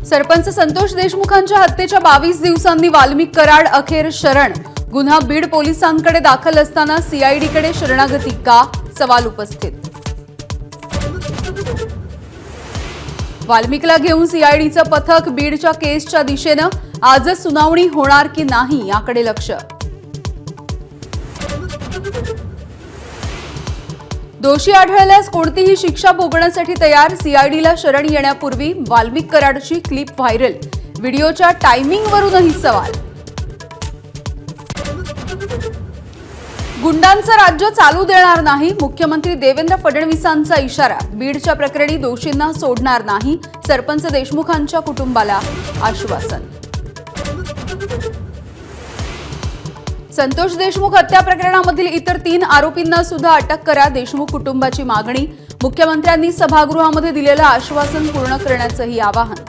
सरपंच संतोष देशमुखांच्या हत्येच्या 22 दिवसांनी वाल्मिक कराड अखेर शरण। गुन्हा बीड पोलिसांकडे दाखल असताना सीआयडीकडे शरणागती का? सवाल उपस्थित। वाल्मिकला घेऊन सीआयडीचं पथक बीडच्या केसच्या दिशेनं। आजच सुनावणी होणार की नाही याकडे लक्ष। दोषी आढळल्यास कोणतीही शिक्षा भोगण्यासाठी तयार। सीआयडीला शरण येण्यापूर्वी वाल्मिक कराडची क्लिप व्हायरल। व्हिडिओच्या टायमिंगवरूनही सवाल। गुंडांचं राज्य चालू देणार नाही, मुख्यमंत्री देवेंद्र फडणवीसांचा इशारा। बीडच्या प्रकरणी दोषींना सोडणार नाही, सरपंच देशमुखांच्या कुटुंबाला आश्वासन। संतोष देशमुख हत्या प्रकरणामधील इतर 3 आरोपींना सुद्धा अटक करा, देशमुख कुटुंबाची मागणी। मुख्यमंत्र्यांनी सभागृहामध्ये दिलेलं आश्वासन पूर्ण करण्याचंही आवाहन।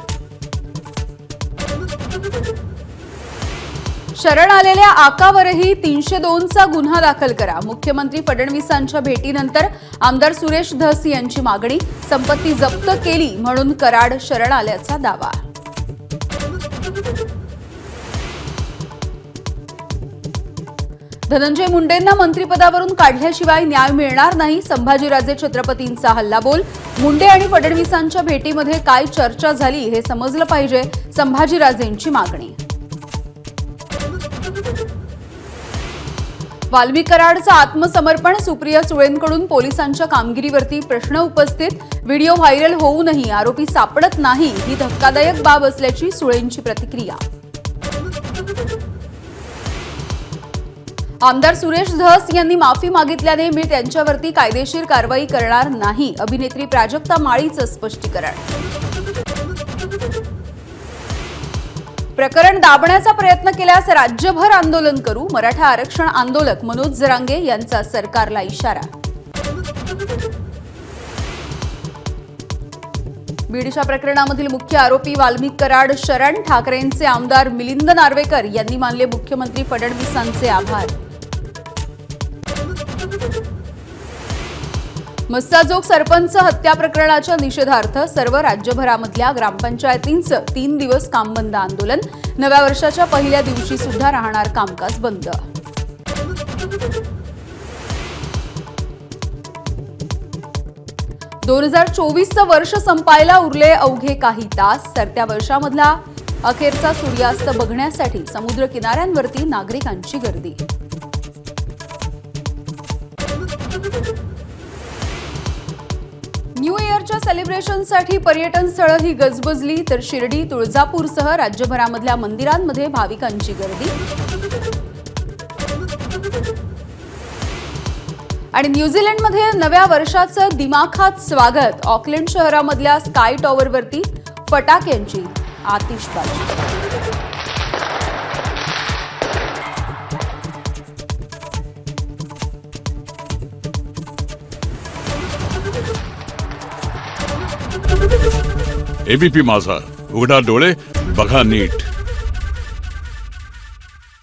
शरण आलेल्या आकावरही 302चा गुन्हा दाखल करा, मुख्यमंत्री फडणवीसांच्या भेटीनंतर आमदार सुरेश धस यांची मागणी। संपत्ती जप्त केली म्हणून कराड शरण आल्याचा दावा। धनंजय मुंडेंना मंत्रिपदावरून काढल्याशिवाय न्याय मिळणार नाही, संभाजीराजे छत्रपतींचा हल्लाबोल। मुंडे आणि फडणवीसांच्या भेटीमध्ये काय चर्चा झाली हे समजलं पाहिजे, संभाजीराजेंची मागणी। वाल्मिक कराडचं आत्मसमर्पण, सुप्रिया सुळेंकडून पोलिसांच्या कामगिरीवरती प्रश्न उपस्थित। व्हिडिओ व्हायरल होऊनही आरोपी सापडत नाही, ही धक्कादायक बाब असल्याची सुळेंची प्रतिक्रिया। आमदार सुरेश धस यांनी माफी मागितल्याने मी त्यांच्यावरती कायदेशीर कारवाई करणार नाही, अभिनेत्री प्राजक्ता माळीचं स्पष्टीकरण। प्रकरण दाबण्याचा प्रयत्न केल्यास राज्यभर आंदोलन करू, मराठा आरक्षण आंदोलक मनोज जरांगे यांचा सरकारला इशारा। बीडच्या प्रकरणामधील मुख्य आरोपी वाल्मिक कराड शरण। ठाकरेंचे आमदार मिलिंद नार्वेकर यांनी मानले मुख्यमंत्री फडणवीसांचे आभार। मस्साजोग सरपंच हत्या प्रकरणाच्या निषेधार्थ सर्व राज्यभरामधल्या ग्रामपंचायतींचं 3 दिवस कामबंद आंदोलन। नव्या वर्षाच्या पहिल्या दिवशी सुद्धा राहणार कामकाज बंद। ...2024चं वर्ष संपायला उरले अवघे काही तास। सरत्या वर्षामधला अखेरचा सूर्यास्त बघण्यासाठी समुद्र किनाऱ्यांवरती नागरिकांची गर्दी। न्यू इयरच्या सेलिब्रेशनसाठी पर्यटन स्थळं ही गजबजली, तर शिर्डी तुळजापूरसह राज्यभरामधल्या मंदिरांमध्ये भाविकांची गर्दी। आणि न्यूझीलंडमध्ये नव्या वर्षाचं दिमाखात स्वागत। ऑकलंड शहरामधल्या स्काय टॉवरवरती फटाक्यांची आतिषबाजी। एबीपी माझा, उघडा डोळे बघा नीट।